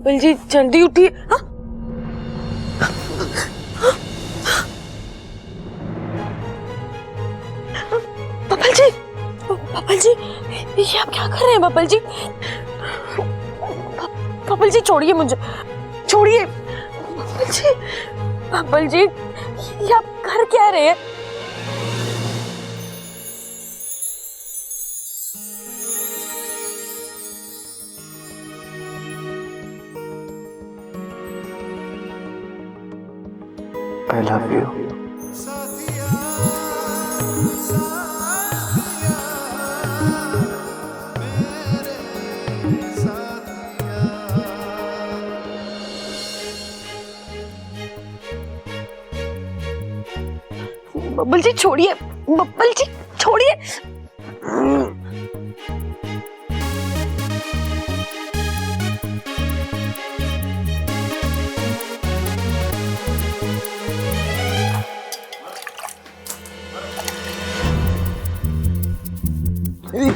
Bubble जी जल्दी उठिए। हाँ? बबल जी ये आप क्या कर रहे हैं बबल जी? बबल जी छोड़िए मुझे, छोड़िए बबल जी ये आप कर क्या रहे हैं? I love you. बबल जी छोड़िए, बबल जी छोड़िए।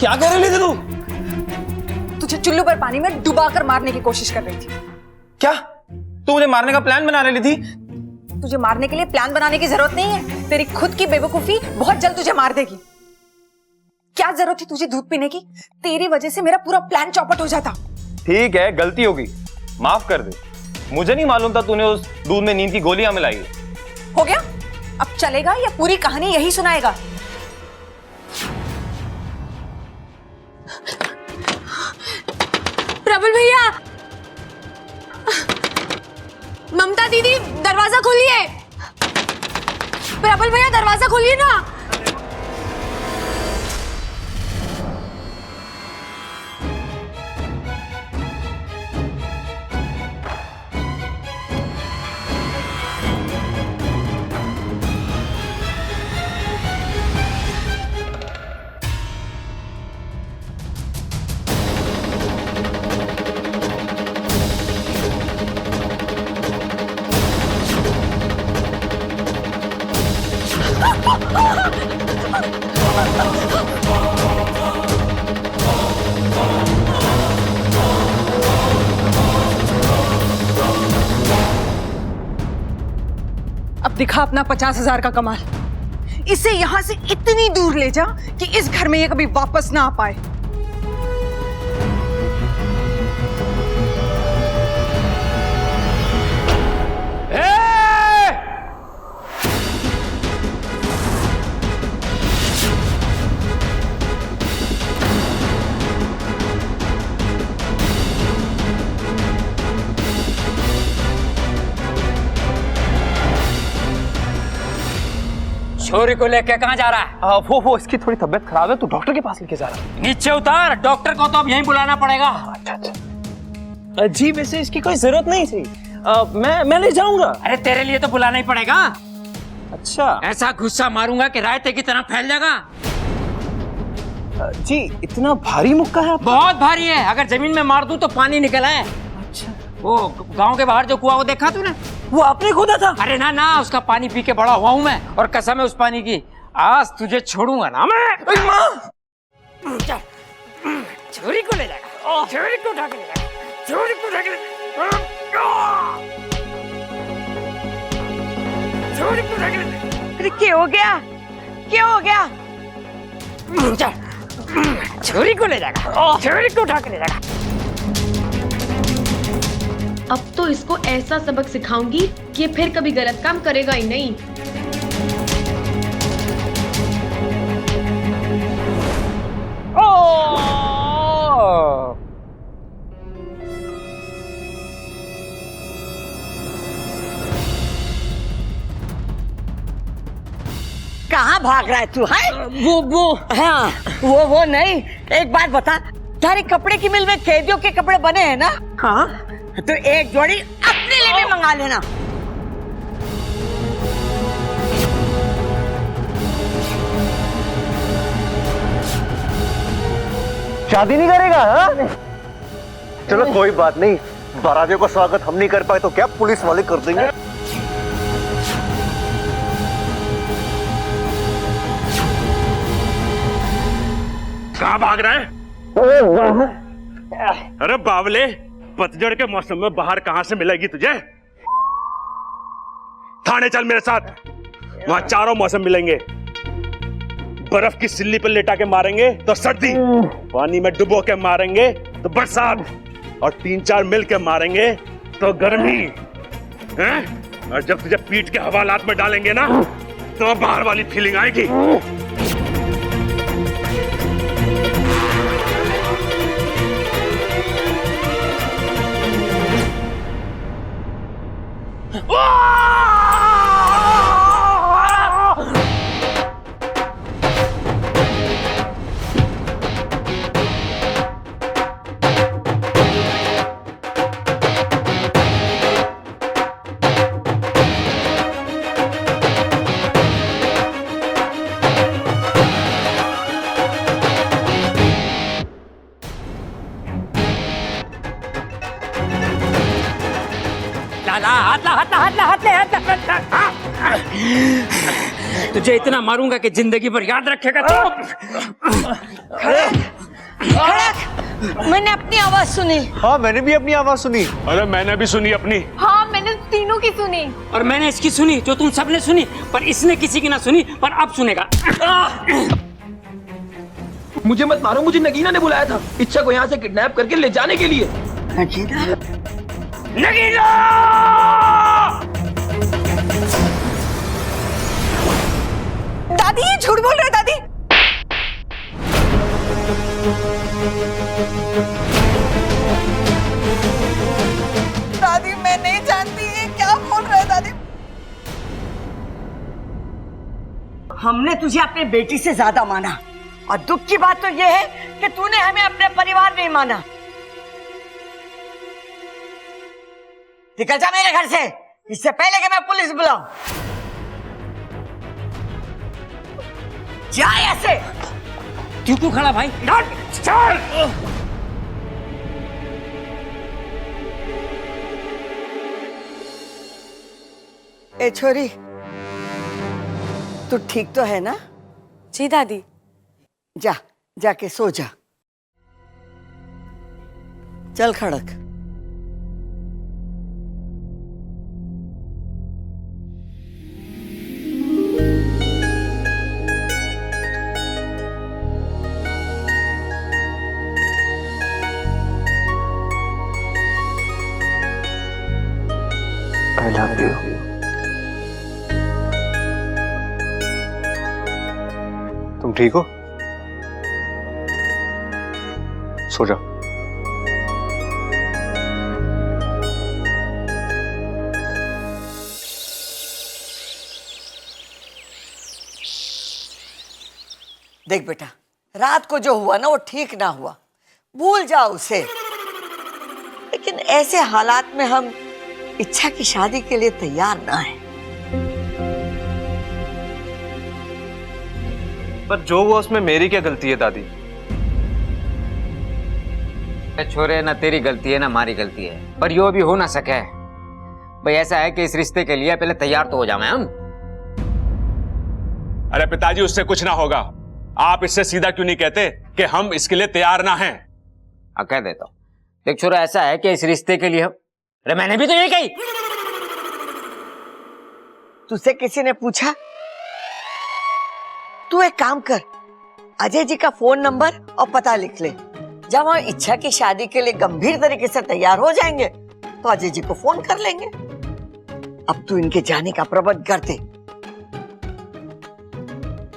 क्या कर रही थी तू? तुझे चुल्लू पर पानी में डुबाकर मारने की कोशिश कर रही थी। क्या तू मुझे मारने का प्लान बना रही थी? तुझे मारने के लिए प्लान बनाने की जरूरत नहीं है। तेरी खुद की बेवकूफी बहुत जल्द तुझे मार देगी। क्या जरूरत थी तुझे दूध पीने की? तेरी वजह से मेरा पूरा प्लान चौपट हो जाता। ठीक है, गलती होगी, माफ कर दे। मुझे नहीं मालूम था तूने उस दूध में नींद की गोलियां मिलाई है। हो गया? अब चलेगा या पूरी कहानी यही सुनाएगा? प्रबल भैया, ममता दीदी दरवाजा खोलिए। प्रबल भैया दरवाजा खोलिए ना। अब दिखा अपना 50,000 का कमाल। इसे यहां से इतनी दूर ले जा कि इस घर में ये कभी वापस ना आ पाए। छोरी को लेके कहाँ जा रहा है? वो इसकी थोड़ी तबीयत खराब है, तो डॉक्टर के पास लेके जा रहा है। नीचे उतार, डॉक्टर को तो अब यहीं बुलाना पड़ेगा। अच्छा। जी वैसे इसकी कोई जरूरत नहीं थी। मैं ले जाऊंगा। अरे तेरे लिए तो बुलाना ही पड़ेगा। अच्छा। ऐसा गुस्सा मारूंगा कि रायते की तरह फैल जाएगा। जी इतना भारी मुक्का है आपका? बहुत भारी है, अगर जमीन में मार दूं तो पानी निकल आए। अच्छा। वो गांव के बाहर जो कुआं वो देखा तूने? वो आपने खोदा था? अरे ना ना, उसका पानी पी के बड़ा हुआ हूं मैं, और कसम है उस पानी की, आज तुझे छोड़ूंगा ना मैं। छोरी को ले जाएगा, छोरी को उठा के ले जाएगा, छोरी को उठा के ले छोरी को उठा के ले। अरे क्या हो गया? क्या हो गया? छोरी को ले जाएगा, छोरी को उठा के ले जाएगा। अब तो इसको ऐसा सबक सिखाऊंगी कि फिर कभी गलत काम करेगा ही नहीं। कहाँ भाग रहा है तू? है वो हाँ, वो नहीं। एक बात बता, तारे कपड़े की मिल में कैदियों के कपड़े बने हैं ना? हाँ, तो एक जोड़ी अपने लिए भी मंगा लेना। शादी नहीं करेगा? हाँ? चलो कोई बात नहीं, बारातियों का स्वागत हम नहीं कर पाए तो क्या पुलिस वाले कर देंगे। कहाँ भाग रहा है? अरे बावले, पतझड़ के मौसम में बाहर कहां से मिलेगी तुझे? थाने चल मेरे साथ, वहां चारों मौसम मिलेंगे। बर्फ की सिल्ली पर लेटा के मारेंगे तो सर्दी, पानी में डुबो के मारेंगे तो बरसात, और 3-4 मिल के मारेंगे तो गर्मी हैं? और जब तुझे पीठ के हवालात में डालेंगे ना तो बाहर वाली फीलिंग आएगी। तुझे इतना मारूंगा कि जिंदगी भर याद रखेगा तो। मैंने अपनी आवाज सुनी। हाँ मैंने भी अपनी आवाज सुनी। अरे मैंने भी सुनी अपनी। हाँ मैंने तीनों की सुनी। और मैंने इसकी सुनी जो तुम सबने सुनी, पर इसने किसी की ना सुनी, पर अब सुनेगा। मुझे मत मारो, मुझे नगीना ने बुलाया था इच्छा को यहाँ से किडनैप करके ले जाने के लिए। नगीना? नगीना! दादी ये झूठ बोल रहे हैं दादी। दादी मैं नहीं जानती, ये क्या बोल रहे हैं दादी। हमने तुझे अपनी बेटी से ज्यादा माना, और दुख की बात तो यह है कि तूने हमें अपने परिवार नहीं माना। निकल जा मेरे घर से, इससे पहले कि मैं पुलिस बुलाऊं। जा ऐसे। क्यों खड़ा भाई? चल! ए छोरी, तू ठीक तो है ना? जी दादी। जा, जाके सो जा। चल खड़क। I love you. तुम ठीक हो? सो जाओ। देख बेटा, रात को जो हुआ ना वो ठीक ना हुआ, भूल जाओ उसे। लेकिन ऐसे हालात में हम इच्छा की शादी के लिए तैयार ना है। पर जो हुआ उसमें मेरी क्या गलती है दादी? छोरे, ना तेरी गलती है ना हमारी गलती है, पर यो भी हो ना सके। भाई ऐसा है कि इस रिश्ते के लिए पहले तैयार तो हो जाए हम। अरे पिताजी, उससे कुछ ना होगा। आप इससे सीधा क्यों नहीं कहते कि हम इसके लिए तैयार ना हैं? कह देता हूँ। देख छोरा, ऐसा है कि इस रिश्ते के लिए हम... अरे मैंने भी तो यही कही। तुझसे किसी ने पूछा? तू एक काम कर, अजय जी का फोन नंबर और पता लिख ले। जब हम इच्छा की शादी के लिए गंभीर तरीके से तैयार हो जाएंगे तो अजय जी को फोन कर लेंगे। अब तू इनके जाने का प्रबंध कर दे।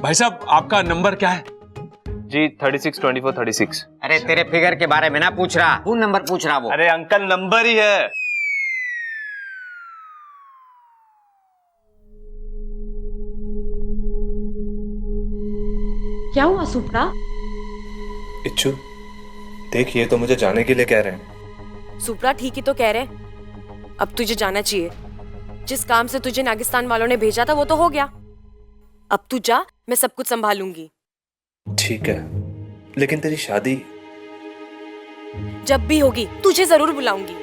भाई साहब, आपका नंबर क्या है? जी 362436। अरे तेरे फिगर के बारे में ना पूछ रहा, फोन नंबर पूछ रहा वो। अरे अंकल, नंबर ही है। क्या हुआ सुप्रा? इच्छु, देख ये तो मुझे जाने के लिए कह रहे हैं। सुप्रा ठीक ही तो कह रहे। अब तुझे जाना चाहिए। जिस काम से तुझे नागिस्तान वालों ने भेजा था वो तो हो गया। अब तू जा, मैं सब कुछ संभालूंगी। ठीक है, लेकिन तेरी शादी जब भी होगी तुझे जरूर बुलाऊंगी।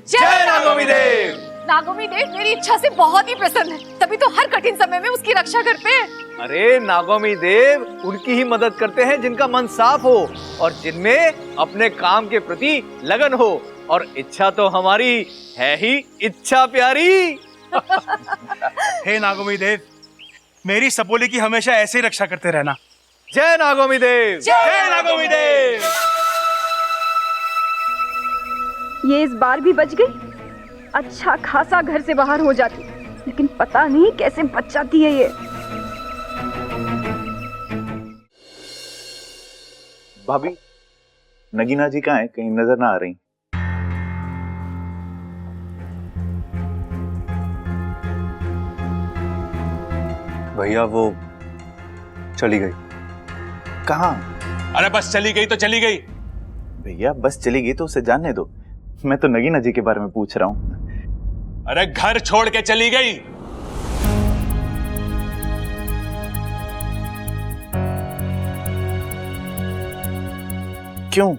जय नागोमी देव। नागोमी देव मेरी इच्छा से बहुत ही प्रसन्न है, तभी तो हर कठिन समय में उसकी रक्षा करते हैं। अरे नागोमी देव उनकी ही मदद करते हैं जिनका मन साफ हो और जिनमें अपने काम के प्रति लगन हो, और इच्छा तो हमारी है ही इच्छा प्यारी। हे नागोमी देव, मेरी सपोली की हमेशा ऐसे ही रक्षा करते रहना। जय नागोमी देव। जय नागोमी देव। ये इस बार भी बच गई। अच्छा खासा घर से बाहर हो जाती, लेकिन पता नहीं कैसे बच जाती है ये। भाभी, नगीना जी कहाँ है? कहीं नजर ना आ रही। भैया वो चली गई। कहाँ? अरे बस चली गई तो चली गई। भैया बस चली गई तो उसे जानने दो, मैं तो नगीना जी के बारे में पूछ रहा हूँ। अरे घर छोड़ के चली गई। क्यों?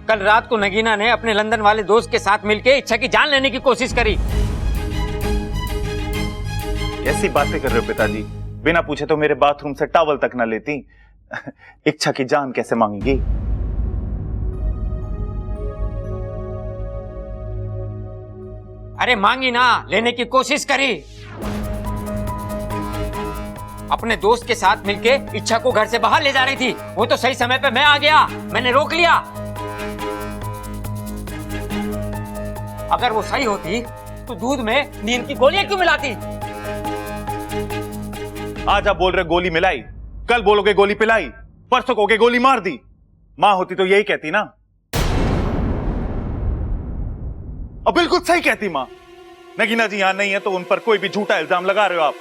कल रात को नगीना ने अपने लंदन वाले दोस्त के साथ मिलकर इच्छा की जान लेने की कोशिश करी। कैसी बातें कर रहे हो पिताजी? बिना पूछे तो मेरे बाथरूम से टॉवल तक ना लेती। इच्छा की जान कैसे मांगेगी? अरे मांगी ना, लेने की कोशिश करी। अपने दोस्त के साथ मिलके इच्छा को घर से बाहर ले जा रही थी। वो तो सही समय पे मैं आ गया, मैंने रोक लिया। अगर वो सही होती तो दूध में नींद की गोलियां क्यों मिलाती? आज आप बोल रहे गोली मिलाई, कल बोलोगे गोली पिलाई, परसों कहोगे गोली मार दी। मां होती तो यही कहती ना। अब बिल्कुल सही कहती मां। नगीना जी यहां नहीं है तो उन पर कोई भी झूठा इल्जाम लगा रहे हो आप।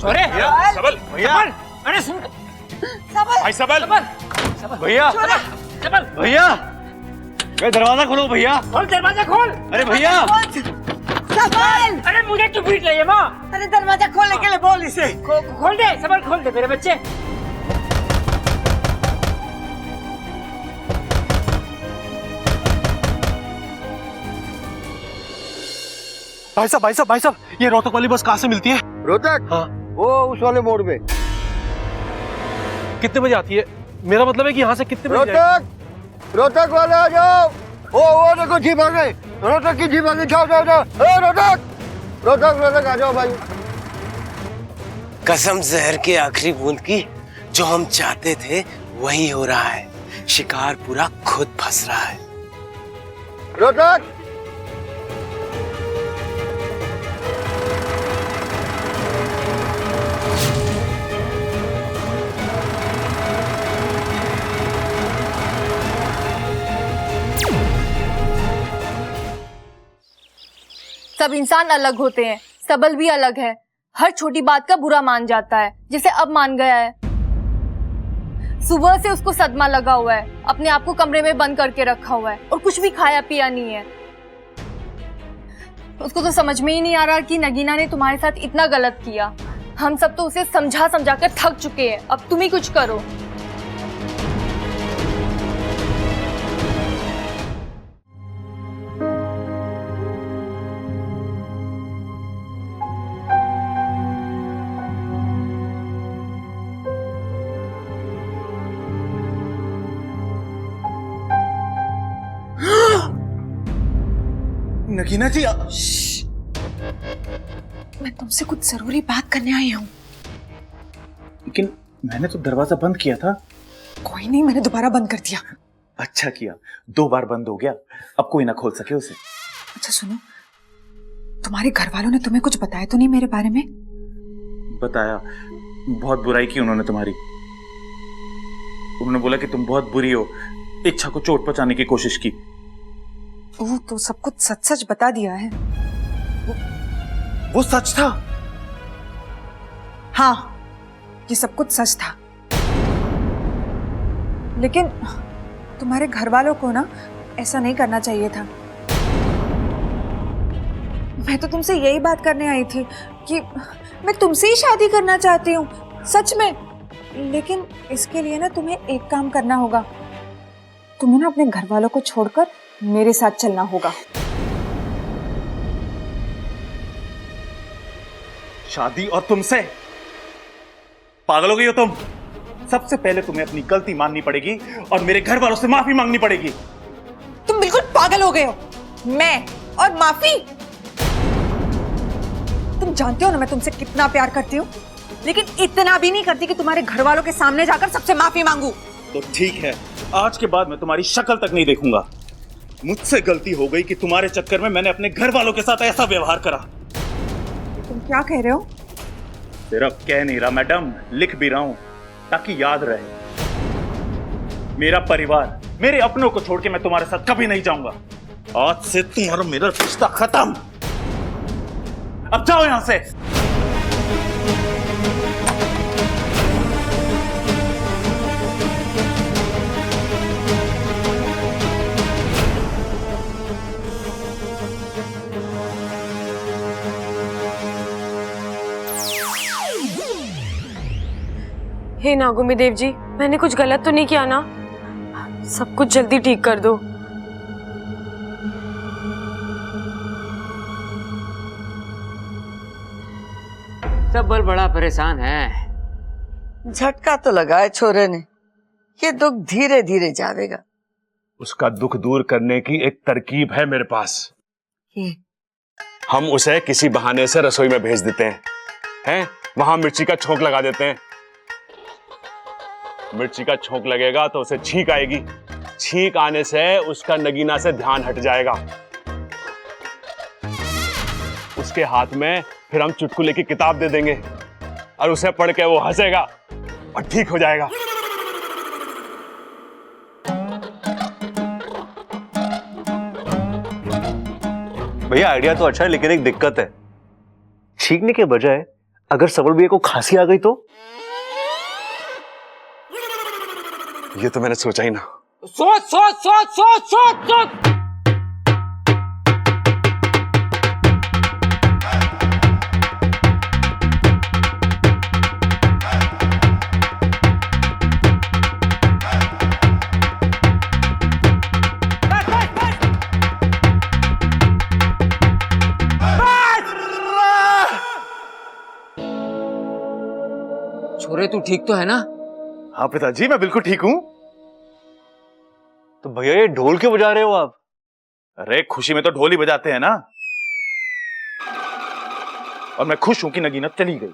छोरे सबल भैया, अरे सुन भाई सबल भैया सबल भैया दरवाजा खोलो भैया। खोल दरवाजा खोल। अरे भैया सबल! अरे मुझे क्यों पीट रही है माँ? अरे दरवाजा खोलने के लिए बोल इसे। खोल दे सबल, खोल दे मेरे बच्चे। भाई साहब, ये रोहतक वाली बस कहाँ से मिलती है? रोहतक? हाँ। वो उस वाले मोड़ पे। कितने बजे आती है? मेरा मतलब है कि यहाँ से कितने बजे रोहतक, रोहतक वाले आ जाओ। वो देखो जीप आ गई, रोहतक की जीप आ गई। जाओ जाओ जाओ। रोहतक आ जाओ भाई। कसम जहर के आखिरी बूंद की, जो हम चाहते थे वही हो रहा है। शिकार पूरा खुद फंस रहा है। रोहतक सब इंसान अलग होते हैं, सबल भी अलग है। हर छोटी बात का बुरा मान जाता है, जैसे अब मान गया है। सुबह से उसको सदमा लगा हुआ है, अपने आप को कमरे में बंद करके रखा हुआ है और कुछ भी खाया पिया नहीं है। उसको तो समझ में ही नहीं आ रहा कि नगीना ने तुम्हारे साथ इतना गलत किया। हम सब तो उसे समझा समझा कर थक चुके हैं, अब तुम ही कुछ करो। नगीना जी मैं तुमसे कुछ जरूरी बात करने आई हूँ। लेकिन मैंने तो दरवाजा बंद किया था। कोई नहीं, मैंने दोबारा बंद कर दिया। अच्छा किया, 2 बार बंद हो गया, अब कोई ना खोल सके उसे। अच्छा सुनो, तुम्हारे घर वालों ने तुम्हें कुछ बताया तो नहीं मेरे बारे में? बताया, बहुत बुराई की उन्होंने तुम्हारी। उन्होंने बोला कि तुम बहुत बुरी हो, इच्छा को चोट पहुंचाने की कोशिश की। ओह, तो सब कुछ सच सच बता दिया है। वो सच था? हाँ, ये सब कुछ सच था। लेकिन तुम्हारे घर वालों को ना ऐसा नहीं करना चाहिए था। मैं तो तुमसे यही बात करने आई थी कि मैं तुमसे ही शादी करना चाहती हूँ, सच में। लेकिन इसके लिए ना तुम्हें एक काम करना होगा। तुम्हें ना अपने घर वालों को छोड़कर मेरे साथ चलना होगा। शादी और तुमसे? पागल हो गई हो तुम? सबसे पहले तुम्हें अपनी गलती माननी पड़ेगी और मेरे घर वालों से माफी मांगनी पड़ेगी। तुम बिल्कुल पागल हो गए हो। मैं और माफी? तुम जानते हो ना मैं तुमसे कितना प्यार करती हूँ, लेकिन इतना भी नहीं करती कि तुम्हारे घर वालों के सामने जाकर सबसे माफी मांगू। तो ठीक है, आज के बाद मैं तुम्हारी शक्ल तक नहीं देखूंगा। मुझसे गलती हो गई कि तुम्हारे चक्कर में मैंने अपने घर वालों के साथ ऐसा व्यवहार करा। तुम क्या कह रहे हो? सिर्फ कह नहीं रहा मैडम, लिख भी रहा हूं ताकि याद रहे। मेरा परिवार, मेरे अपनों को छोड़ के मैं तुम्हारे साथ कभी नहीं जाऊंगा। आज से तुम्हारा मेरा रिश्ता खत्म। अब जाओ यहां से। हे नागोमी देव जी, मैंने कुछ गलत तो नहीं किया ना? सब कुछ जल्दी ठीक कर दो। सब बल बड़ा परेशान है। झटका तो लगा है छोरे ने, ये दुख धीरे धीरे जावेगा। उसका दुख दूर करने की एक तरकीब है मेरे पास। हम उसे किसी बहाने से रसोई में भेज देते हैं, वहां मिर्ची का छोंक लगा देते हैं। मिर्ची का छोंक लगेगा तो उसे छींक आएगी। छींक आने से उसका नगीना से ध्यान हट जाएगा। उसके हाथ में फिर हम चुटकुले की किताब दे देंगे और उसे पढ़ के वो हंसेगा और ठीक हो जाएगा। भैया आइडिया तो अच्छा है, लेकिन एक दिक्कत है। छींकने के बजाय अगर सबल भैया को खांसी आ गई तो? ये तो मैंने सोचा ही ना। सोच सोच सोच सोच सोच सोच। छोरे तू ठीक तो है ना? हाँ पिताजी, मैं बिल्कुल ठीक हूं। तो भैया ये ढोल क्यों बजा रहे हो आप? अरे खुशी में तो ढोल ही बजाते हैं ना। और मैं खुश हूं कि नगीना चली गई।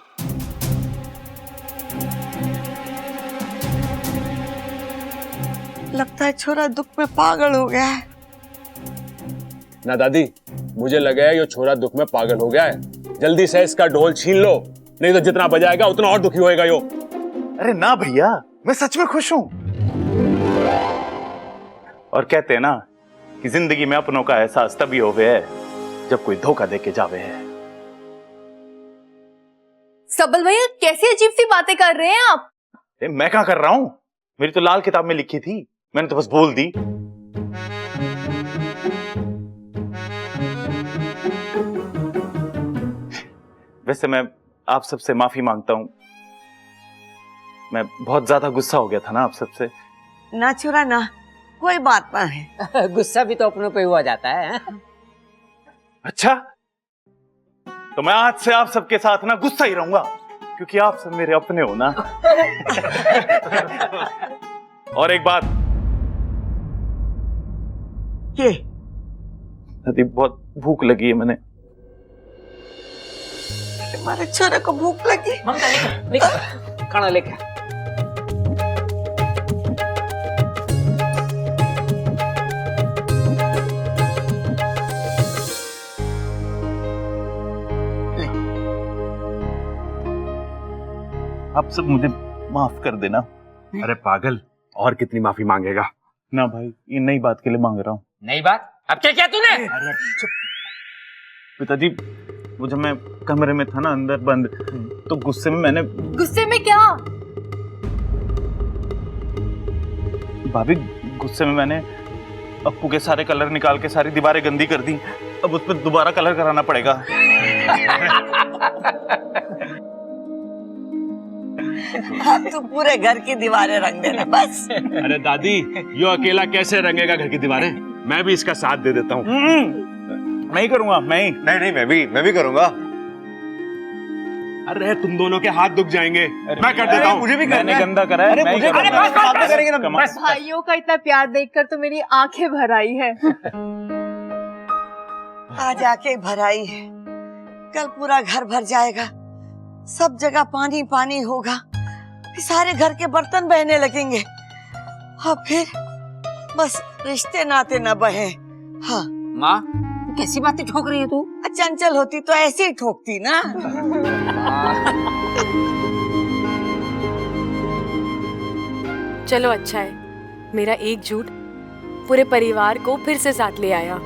लगता है छोरा दुख में पागल हो गया है। ना दादी, मुझे लगा है ये छोरा दुख में पागल हो गया है। जल्दी से इसका ढोल छीन लो, नहीं तो जितना बजाएगा उतना और दुखी होएगा यो। अरे ना भैया, मैं सच में खुश हूं। और कहते हैं ना कि जिंदगी में अपनों का एहसास तभी होवे है जब कोई धोखा देके जावे है। सबल भैया कैसी अजीब सी बातें कर रहे हैं आप? मैं क्या कर रहा हूं? मेरी तो लाल किताब में लिखी थी, मैंने तो बस बोल दी। वैसे मैं आप सबसे माफी मांगता हूं। मैं बहुत ज्यादा गुस्सा हो गया था ना आप सबसे। ना छोरा ना, कोई बात ना है। गुस्सा भी तो अपनों पे हुआ जाता है। अच्छा, तो मैं आज से आप सबके साथ ना गुस्सा ही रहूंगा, क्योंकि आप सब मेरे अपने हो ना। और एक बात, ये दादी बहुत भूख लगी है। मैंने तुम्हारे छोरे को भूख लगी? खाना लेके। आप सब मुझे माफ कर देना। अरे पागल, और कितनी माफी मांगेगा? ना भाई, ये नई बात के लिए मांग रहा हूँ। नई बात? अब क्या किया तूने? अरे पिताजी, वो जब मैं कमरे में था ना अंदर बंद, तो गुस्से में मैंने। गुस्से में क्या? भाभी, गुस्से में मैंने अप्पू के सारे कलर निकाल के सारी दीवारें गंदी कर दी। अब उस पर दोबारा कलर कराना पड़ेगा। अब तो पूरे घर की दीवारें रंग देना बस। अरे दादी, यो अकेला कैसे रंगेगा घर की दीवारें? मैं भी इसका साथ दे देता हूँ। मैं ही करूंगा। मैं ही नहीं, मैं भी करूंगा। अरे तुम दोनों के हाथ दुख जाएंगे, मैं कर देता हूँ। मुझे भी मैंने गंदा करा है, मैं ही करूंगा। करेंगे ना कमाल। भाइयों का इतना प्यार देखकर तो मेरी आंखें भर आई है। आज आके भराई है, कल पूरा घर भर जाएगा, सब जगह पानी पानी होगा, फिर सारे घर के बर्तन बहने लगेंगे और फिर बस रिश्ते नाते न बहे। हाँ माँ कैसी बातें ठोक रही है तू? चंचल होती तो ऐसे ही ठोकती ना। चलो अच्छा है, मेरा एक झूठ पूरे परिवार को फिर से साथ ले आया।